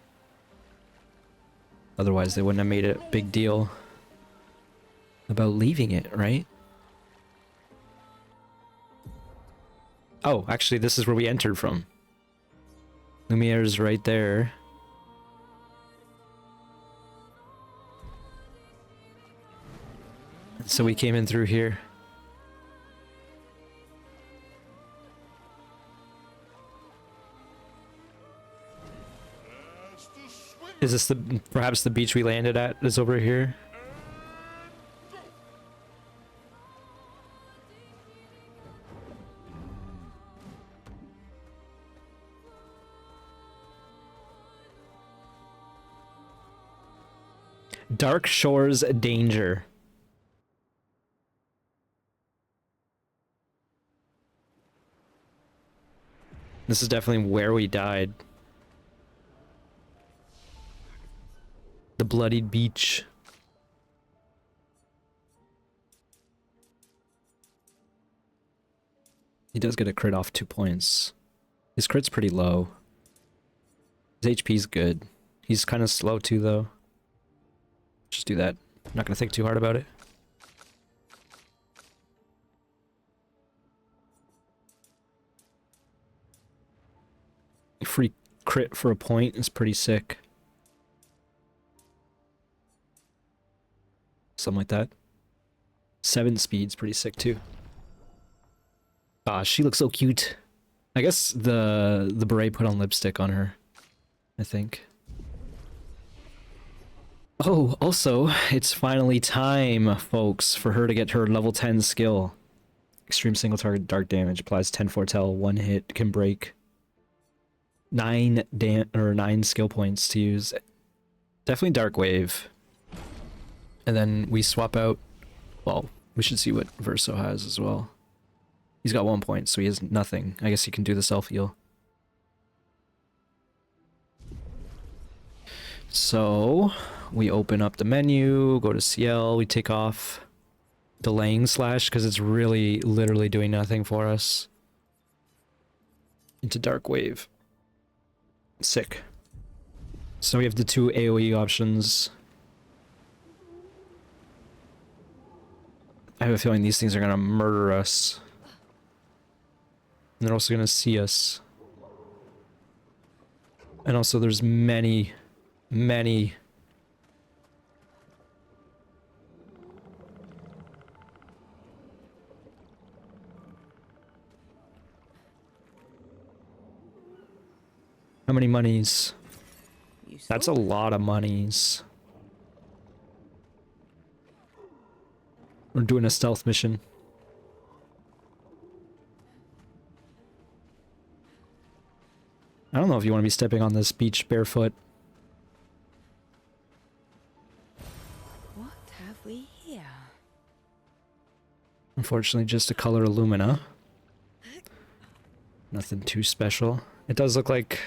Otherwise, they wouldn't have made a big deal about leaving it, right? Oh, actually, this is where we entered from. Lumiere's right there. So we came in through here. Is this perhaps the beach we landed at is over here? Dark Shores Danger. This is definitely where we died. The bloodied beach. He does get a crit off 2 points. His crit's pretty low. His HP's good. He's kind of slow too, though. Just do that. I'm not gonna think too hard about it. A free crit for a point is pretty sick. Something like that. 7 speed's pretty sick too. Ah, she looks so cute. I guess the beret put on lipstick on her, I think. Oh, also, it's finally time, folks, for her to get her level 10 skill. Extreme single target dark damage, applies 10 foretell, 1 hit, can break. 9 skill points to use. Definitely dark wave. And then we swap out, well, we should see what Verso has as well. He's got 1 point, so he has nothing. I guess he can do the self-heal. So, we open up the menu, go to CL, we take off delaying slash, because it's really, literally doing nothing for us. Into Dark Wave. Sick. So we have the 2 AoE options. I have a feeling these things are gonna murder us. And they're also gonna see us. And also there's many... How many monies? That's a lot of monies. We're doing a stealth mission. I don't know if you want to be stepping on this beach barefoot. What have we here? Unfortunately, just a color Illumina. Nothing too special. It does look like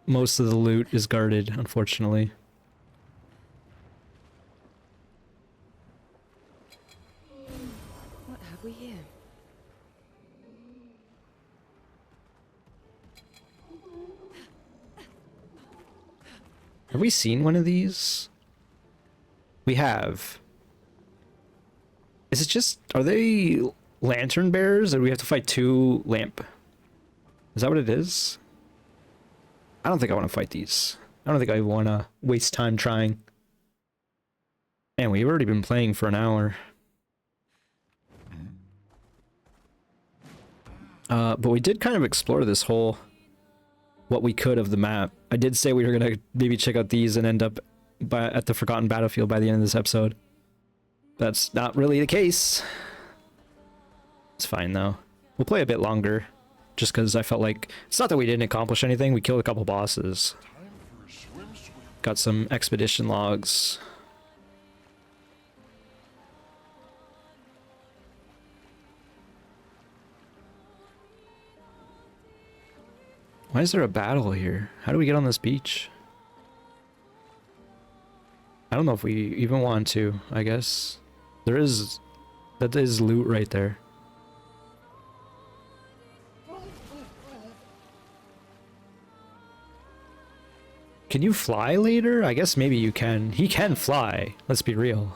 most of the loot is guarded, unfortunately. What have we here? Have we seen one of these? We have. Is it just... Are they lantern bearers, or do we have to fight 2 lamp? Is that what it is? I don't think I want to fight these. I don't think I want to waste time trying. Man, we've already been playing for an hour. But we did kind of explore this whole... what we could of the map. I did say we were going to maybe check out these and end up at the Forgotten Battlefield by the end of this episode. That's not really the case. It's fine, though. We'll play a bit longer. Just because I felt like... It's not that we didn't accomplish anything. We killed a couple bosses. Got some expedition logs. Why is there a battle here? How do we get on this beach? I don't know if we even want to, I guess. There is... That is loot right there. Can you fly later? I guess maybe you can. He can fly. Let's be real.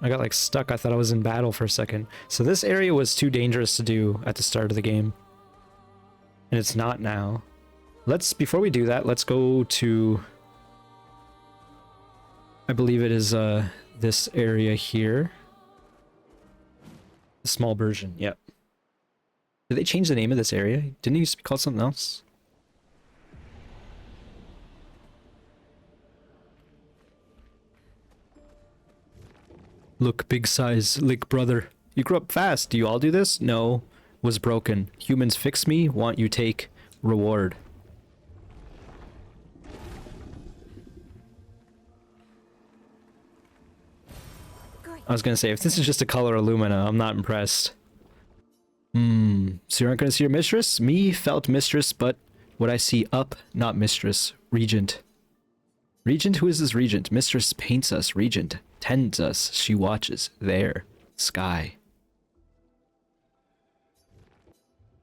I got like stuck. I thought I was in battle for a second. So this area was too dangerous to do at the start of the game. And it's not now. Before we do that, let's go to... I believe it is this area here. The small version, yep. Did they change the name of this area? Didn't it used to be called something else? Look, big size, lick brother. You grew up fast. Do you all do this? No. Was broken. Humans fix me, want you take. Reward. I was gonna say, if this is just a color Illumina, I'm not impressed. So you aren't gonna see your mistress? Me felt mistress, but what I see up, not mistress. Regent. Regent? Who is this regent? Mistress paints us. Regent tends us. She watches. There. Sky.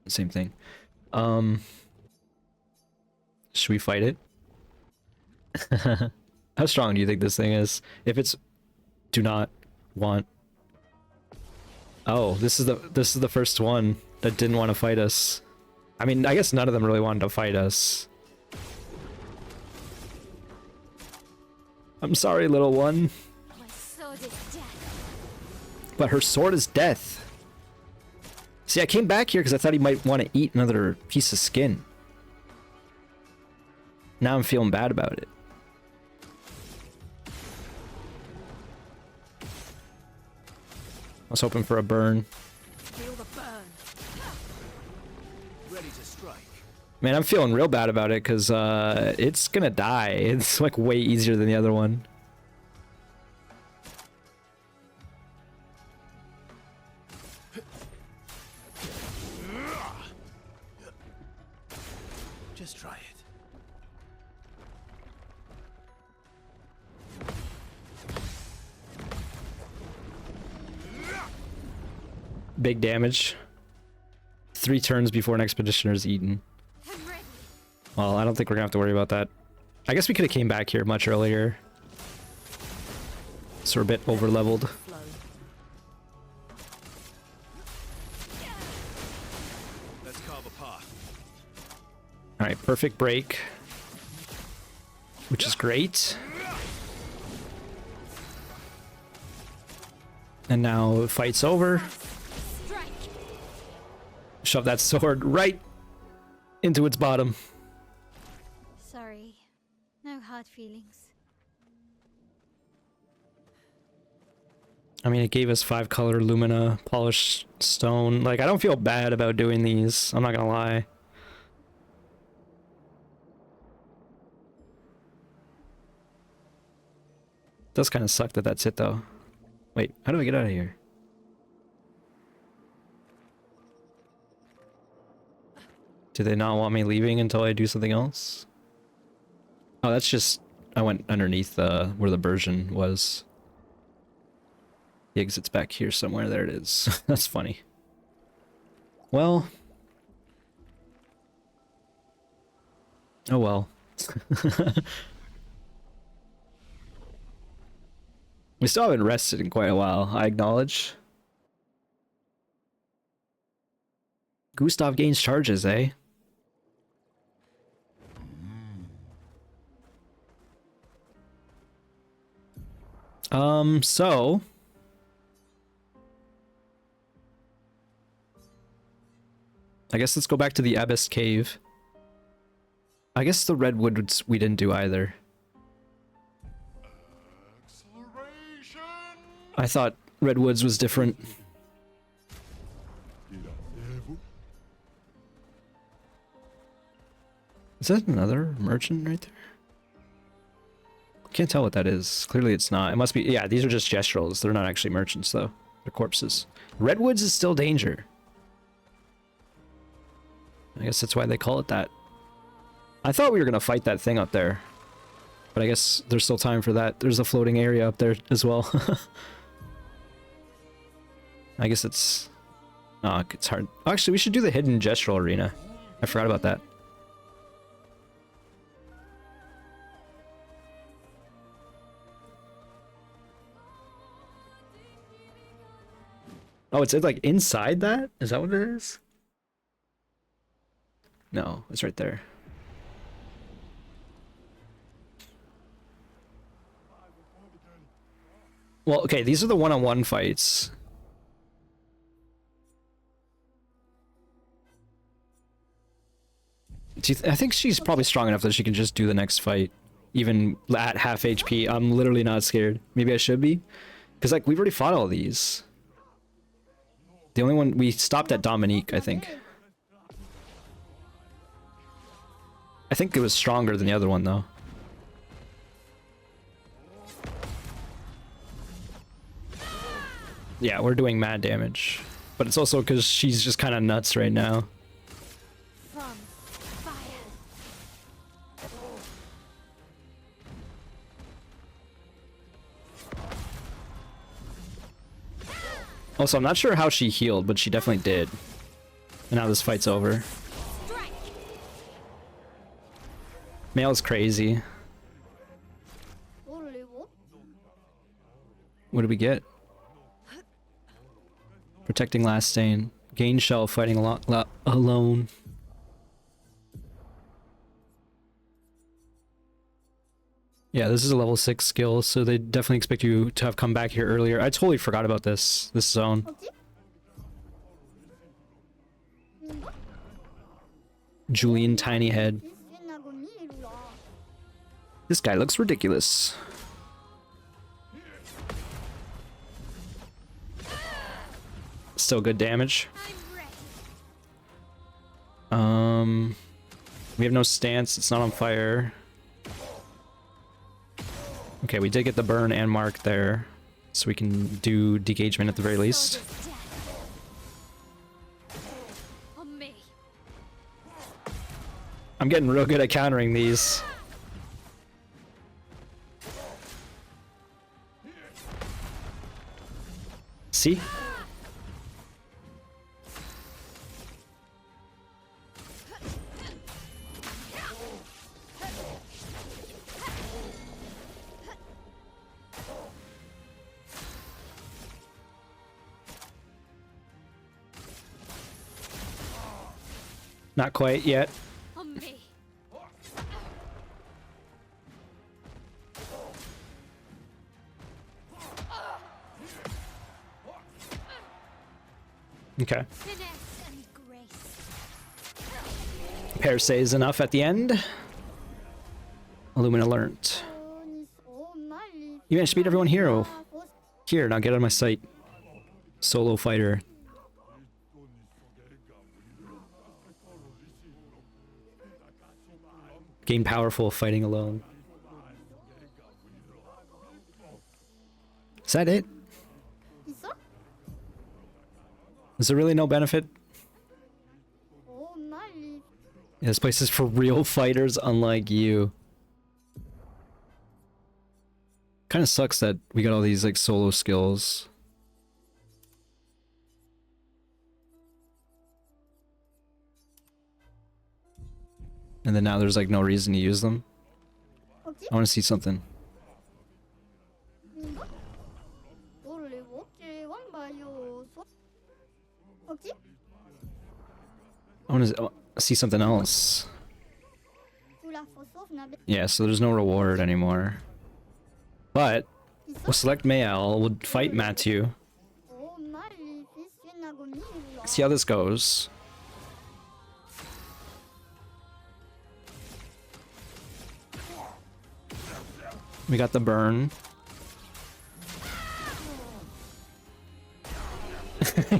Same thing. Should we fight it? How strong do you think this thing is? If it's... Do not want... Oh, this is the first one that didn't want to fight us. I mean, I guess none of them really wanted to fight us. I'm sorry, little one. My sword is death. But her sword is death. See, I came back here because I thought he might want to eat another piece of skin. Now I'm feeling bad about it. I was hoping for a burn. Feel the burn. Ready to strike. Man, I'm feeling real bad about it because it's gonna die. It's like way easier than the other one. Just try it. Big damage. 3 turns before an expeditioner is eaten. I'm ready. Well, I don't think we're gonna have to worry about that. I guess we could have came back here much earlier. So we're a bit over leveled. Flow. Let's carve a path. Alright, perfect break. Which is great. And now fight's over. Strike. Shove that sword right into its bottom. Sorry. No hard feelings. I mean, it gave us 5-color Lumina, polished stone. Like, I don't feel bad about doing these. I'm not gonna lie. Does kind of suck that that's it, though. Wait, how do I get out of here? Do they not want me leaving until I do something else? Oh, that's just... I went underneath where the BOURGEON was. The exit's back here somewhere. There it is. That's funny. Well... Oh well. We still haven't rested in quite a while, I acknowledge. Gustav gains charges, eh? So... I guess let's go back to the Abyss Cave. I guess the redwoods we didn't do either. I thought redwoods was different. Is that another merchant right there? Can't tell what that is. Clearly it's not. It must be... Yeah, these are just gestrels. They're not actually merchants, though. They're corpses. Redwoods is still danger. I guess that's why they call it that. I thought we were going to fight that thing up there. But I guess there's still time for that. There's a floating area up there as well. I guess it's... Oh, it's hard. Actually, we should do the hidden gestural arena. I forgot about that. Oh, it's like inside that? Is that what it is? No, it's right there. Well, okay, these are the one-on-one fights. I think she's probably strong enough that she can just do the next fight. Even at half HP. I'm literally not scared. Maybe I should be. Because, like, we've already fought all these. The only one... We stopped at Dominique, I think. I think it was stronger than the other one, though. Yeah, we're doing mad damage. But it's also because she's just kind of nuts right now. From fire. Also, I'm not sure how she healed, but she definitely did. And now this fight's over. Strike. Male's crazy. What did we get? Protecting last stain. Gain shell fighting alone. Yeah, this is a level 6 skill, so they definitely expect you to have come back here earlier. I totally forgot about this zone. Julian Tiny Head. This guy looks ridiculous. Still good damage. We have no stance, it's not on fire. Okay, we did get the burn and mark there, so we can do degagement at the very least. I'm getting real good at countering these. See? Not quite yet. Okay. Pair says enough at the end. Illumina learnt. You managed to beat everyone hero. Here, now get out of my sight. Solo fighter. Gain powerful fighting alone. Is that it? 있어? Is there really no benefit? Oh my. Yeah, this place is for real fighters unlike you. Kind of sucks that we got all these like solo skills. And then now there's like no reason to use them. 어디? I want to see something. 이거? 원래 어깨 왕바요. 어디? I want to see something else. Sulla fossov na Yeah, so there's no reward anymore. But we'll 있어? select Mael, we'll fight Matthew. Oh my. 피스나고 미루라. See how this goes. We got the burn.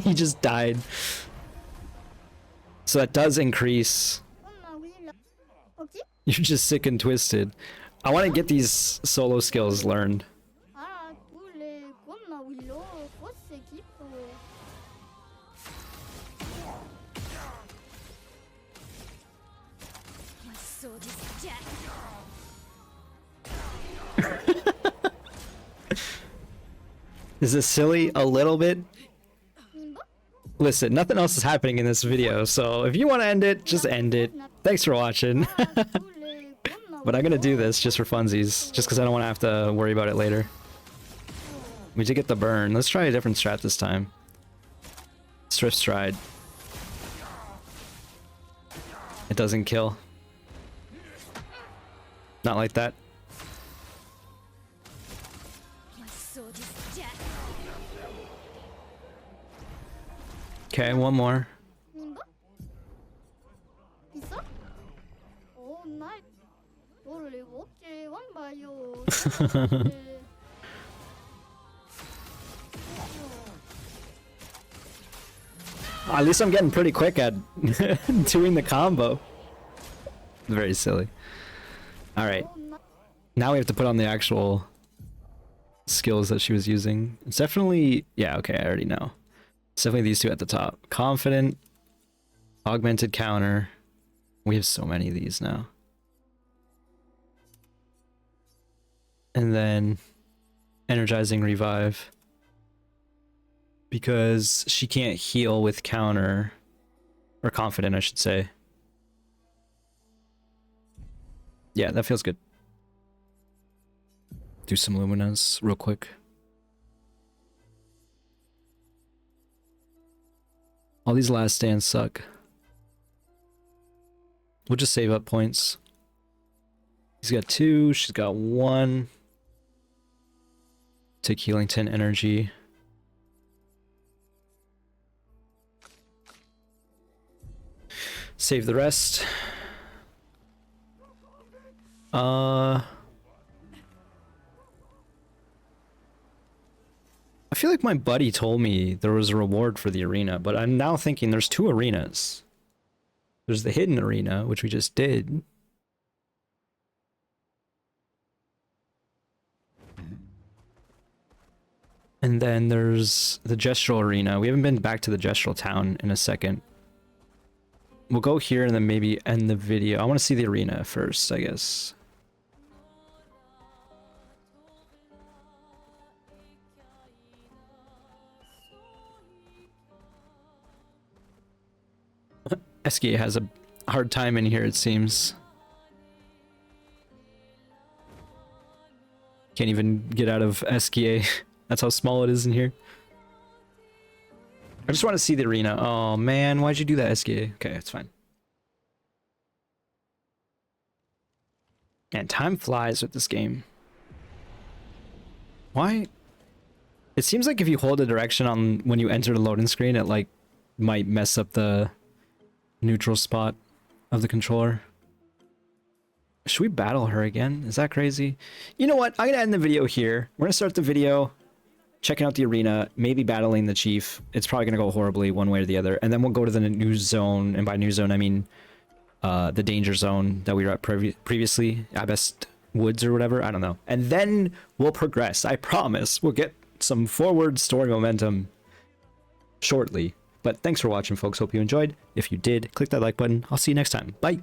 He just died. So that does increase. 엄마 위라. 어디? You're just sick and twisted. I want to get these solo skills learned. 아, 원래 엄마 위로 fosse 기뻐. My sword is death. Is this silly? A little bit? 이거? Listen, nothing else is happening in this video, so if you want to end it, just end it. Thanks for watching. 아, 원래 엄마 But I'm gonna do this just for funsies, just because I don't want to have to worry about it later. We did get the burn. Let's try a different strat this time. Strift stride. It doesn't kill. Not like that. My sword is death. Okay, one more. 이거? 있어? Oh my. 원래 어깨 왕바요. At least I'm getting pretty quick at doing the combo. Very silly. Alright. Now we have to put on the actual skills that she was using. It's definitely... Yeah, okay, I already know. It's definitely these two at the top. Confident. Augmented counter. We have so many of these now. And then... Energizing revive. Because she can't heal with counter. Or confident, I should say. Yeah, that feels good. Do some Luminas real quick. All these last stands suck. We'll just save up points. He's got 2, she's got 1. Take healing 10 energy. Save the rest. I feel like my buddy told me there was a reward for the arena, but I'm now thinking there's 2 arenas. There's the hidden arena, which we just did. And then there's the gestural arena. We haven't been back to the gestural town in a second. We'll go here and then maybe end the video. I want to see the arena first, I guess. SK has a hard time in here, it seems. Can't even get out of SKA. That's how small it is in here. I just want to see the arena. Oh man, why'd you do that, SKA? Okay, it's fine. And time flies with this game. Why? It seems like if you hold a direction on when you enter the loading screen, it like might mess up the neutral spot of the controller. Should we battle her again? Is that crazy? You know what? I'm gonna end the video here. We're gonna start the video. checking out the arena, maybe battling the chief. It's probably going to go horribly one way or the other. And then we'll go to the new zone. And by new zone, I mean the danger zone that we were at previously. Abbest Woods or whatever. I don't know. And then we'll progress. I promise. We'll get some forward story momentum shortly. But thanks for watching, folks. Hope you enjoyed. If you did, click that like button. I'll see you next time. Bye.